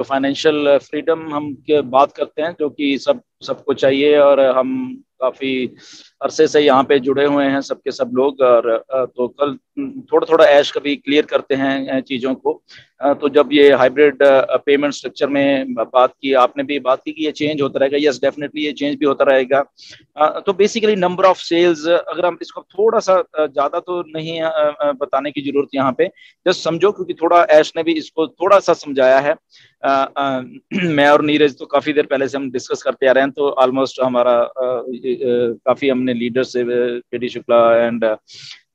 Financial freedom हम बात करते हैं, जो कि सबको चाहिए, और हम काफी अरसे से यहाँ पे जुड़े हुए हैं सबके सब लोग। और तो कल थोड़ा थोड़ा ऐश कभी क्लियर करते हैं चीज़ों को। तो जब ये हाइब्रिड पेमेंट स्ट्रक्चर में बात की, आपने भी बात की कि ये चेंज होता रहेगा। यस, डेफिनेटली ये चेंज भी होता रहेगा। तो बेसिकली नंबर ऑफ सेल्स, अगर हम इसको थोड़ा सा ज़्यादा तो नहीं बताने की जरूरत यहाँ पे, जस्ट समझो, क्योंकि थोड़ा ऐश ने भी इसको थोड़ा सा समझाया है। मैं और नीरज तो काफी देर पहले से हम डिस्कस करते आ रहे हैं, तो ऑलमोस्ट हमारा काफी हमने लीडर से, केडी शुक्ला एंड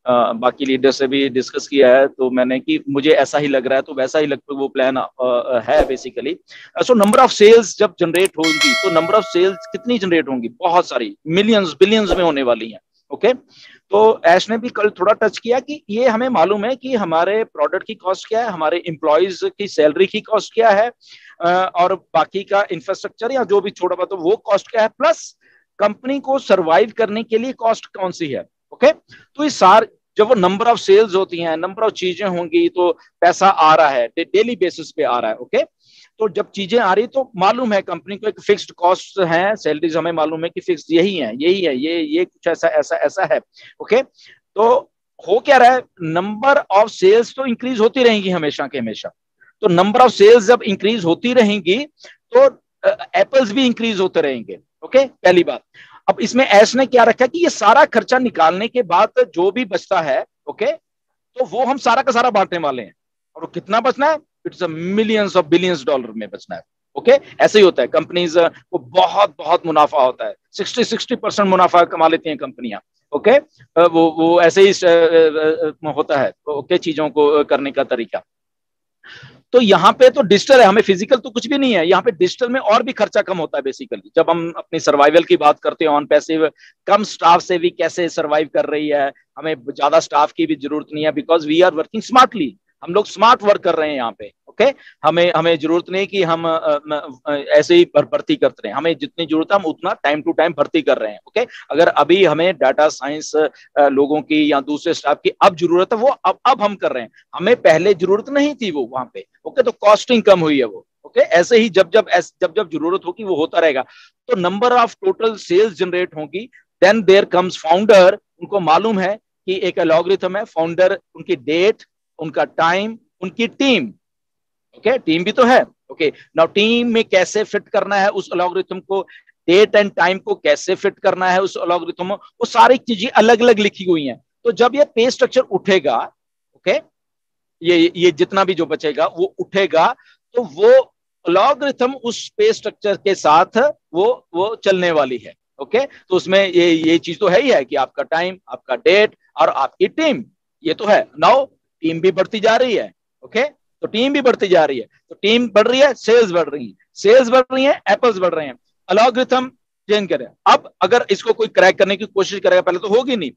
बाकी लीडर से भी डिस्कस किया है। तो मैंने कि मुझे ऐसा ही लग रहा है, तो वैसा ही लगता है वो प्लान है basically. So number of sales जब जनरेट होंगी, तो नंबर ऑफ सेल्स कितनी जनरेट होंगी? बहुत सारी, मिलियंस बिलियंस में होने वाली हैं। ओके, तो ऐश ने भी कल थोड़ा टच किया कि ये हमें मालूम है कि हमारे प्रोडक्ट की कॉस्ट क्या है, हमारे एम्प्लॉयज की सैलरी की कॉस्ट क्या है, और बाकी का इंफ्रास्ट्रक्चर या जो भी छोटा बहुत वो कॉस्ट क्या है, प्लस कंपनी को सरवाइव करने के लिए कॉस्ट कौन सी है। ओके, तो ये सार जब वो नंबर ऑफ सेल्स होती हैं, नंबर ऑफ चीजें होंगी, तो पैसा आ रहा है, डेली बेसिस पे आ रहा है। ओके, तो जब चीजें आ रही तो मालूम है कंपनी को एक फिक्स्ड कॉस्ट है, सैलरीज हमें मालूम है कि फिक्स यही है, यही है, ये कुछ ऐसा ऐसा ऐसा है। ओके, तो हो क्या रहा है, नंबर ऑफ सेल्स तो इंक्रीज होती रहेंगी हमेशा के हमेशा। तो नंबर ऑफ सेल्स जब इंक्रीज होती रहेंगी, तो एप्पल्स भी इंक्रीज होते रहेंगे। ओके, पहली बात। अब इसमें ऐश ने क्या रखा कि ये सारा खर्चा निकालने के बाद जो भी बचता है, ओके, तो वो हम सारा का सारा बांटने वाले हैं। और वो कितना बचना है? It's a millions of billions dollar में बचना है। ओके, ऐसे ही होता है। कंपनीज को बहुत बहुत मुनाफा होता है, 60% मुनाफा कमा लेती हैं कंपनियां। ओके, वो ऐसे ही होता है। ओके, चीजों को करने का तरीका। तो यहाँ पे तो डिजिटल है, हमें फिजिकल तो कुछ भी नहीं है। यहाँ पे डिजिटल में और भी खर्चा कम होता है बेसिकली। जब हम अपनी सर्वाइवल की बात करते हैं ऑन पैसिव, कम स्टाफ से भी कैसे सर्वाइव कर रही है, हमें ज्यादा स्टाफ की भी जरूरत नहीं है, because we are working smartly. हम लोग स्मार्ट वर्क कर रहे हैं यहाँ पे। ओके, हमें हमें जरूरत नहीं कि हम ऐसे ही भर्ती करते रहे। हमें जितनी जरूरत है हम उतना टाइम टू टाइम भर्ती कर रहे हैं। ओके, अगर अभी हमें डाटा साइंस लोगों की या दूसरे स्टाफ की अब जरूरत है, वो अब हम कर रहे हैं। हमें पहले जरूरत नहीं थी वो वहां पे। ओके, तो कॉस्टिंग कम हुई है वो। ओके, ऐसे ही जब जब जरूरत होगी वो होता रहेगा। तो number of total sales generate होगी। Then there comes founder. उनको मालूम है कि एक एल्गोरिथम है, फाउंडर, उनकी डेट, उनका टाइम, उनकी टीम। ओके, टीम भी तो है। ओके, नाउ टीम में कैसे फिट करना है उस एल्गोरिथम को, डेट एंड टाइम को कैसे फिट करना है उस एल्गोरिथम में, वो सारी चीजें अलग अलग लिखी हुई हैं। तो जब ये पे स्ट्रक्चर उठेगा, ओके, ये जितना भी जो बचेगा वो उठेगा, तो वो लॉगरिथम उस पे स्ट्रक्चर के साथ वो चलने वाली है। ओके, तो उसमें ये चीज तो है ही है कि आपका टाइम, आपका डेट और आपकी टीम, ये तो है। नाउ टीम भी बढ़ती जा रही है। ओके, तो टीम भी बढ़ती जा रही है, तो टीम बढ़ रही है, सेल्स बढ़ रही है, सेल्स बढ़ रही है, एप्पल्स बढ़ रहे हैं। अलॉगरिथम चेंज करें। अब अगर इसको कोई क्रैक करने की कोशिश करेगा, पहले तो होगी नहीं,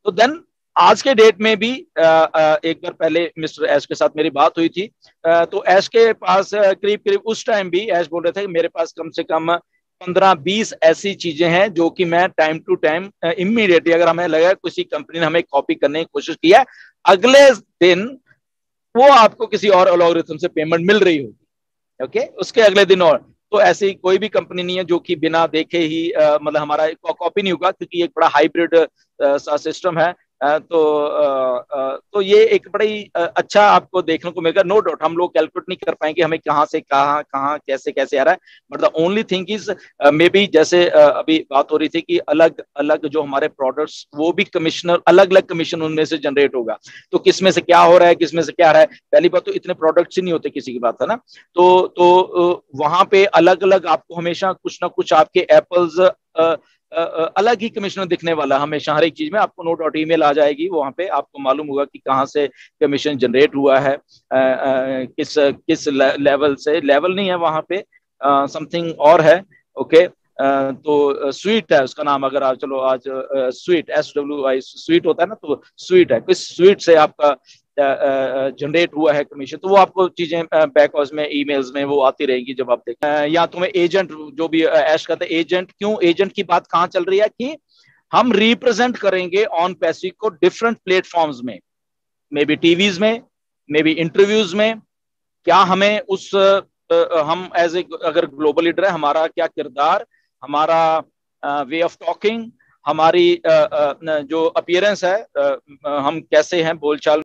तो देन आज के डेट में भी एक बार पहले मिस्टर ऐश के साथ मेरी बात हुई थी। तो ऐश के पास करीब करीब उस टाइम भी ऐश बोल रहे थे कि मेरे पास कम से कम 15-20 ऐसी चीजें हैं जो कि मैं टाइम टू टाइम इमीडिएटली, अगर हमें लगा किसी कंपनी ने हमें कॉपी करने की कोशिश किया, अगले दिन वो आपको किसी और एल्गोरिथम से पेमेंट मिल रही होगी। ओके, उसके अगले दिन। और तो ऐसी कोई भी कंपनी नहीं है जो कि बिना देखे ही मतलब हमारा कॉपी नहीं होगा, क्योंकि एक बड़ा हाइब्रिड सिस्टम है। तो ये एक बड़ा ही अच्छा आपको देखने को मिलेगा। नो डाउट हम लोग कैलकुलेट नहीं कर पाएंगे हमें कहाँ से कहाँ कहाँ कैसे कैसे आ रहा है, but the only thing is may be, जैसे अभी बात हो रही थी कि अलग अलग जो हमारे प्रोडक्ट्स, वो भी कमिश्नर, अलग अलग कमीशन उनमें से जनरेट होगा। तो किसमें से क्या हो रहा है, किसमें से क्या आ रहा है? पहली बात तो इतने प्रोडक्ट्स ही नहीं होते किसी की बात है ना। तो वहां पे अलग अलग आपको हमेशा कुछ ना कुछ आपके एप्पल्स अलग ही कमिश्नर दिखने वाला हमेशा। हर एक चीज में आपको नो डाउट ईमेल आ जाएगी, वहां पे आपको मालूम होगा कि कहाँ से कमीशन जनरेट हुआ है, किस किस लेवल से। लेवल नहीं है वहां पे, समथिंग और है। ओके, तो स्वीट है उसका नाम। अगर आप चलो आज स्वीट, SWI स्वीट होता है ना, तो स्वीट है, किस स्वीट से आपका जनरेट हुआ है कमीशन, तो वो आपको चीजें बैक हाउस में ईमेल्स में वो आती रहेगी जब आप देखें। या तुम्हें एजेंट, जो भी ऐश करते हैं, एजेंट क्यों, एजेंट की बात कहाँ चल रही है कि हम रिप्रेजेंट करेंगे ऑन पैसिव को डिफरेंट प्लेटफॉर्म्स में, मे बी टीवीज में, मे बी इंटरव्यूज में। क्या हमें उस हम एज ए अगर ग्लोबल लीडर है, हमारा क्या किरदार, हमारा वे ऑफ टॉकिंग, हमारी जो अपीयरेंस है, हम कैसे हैं बोलचाल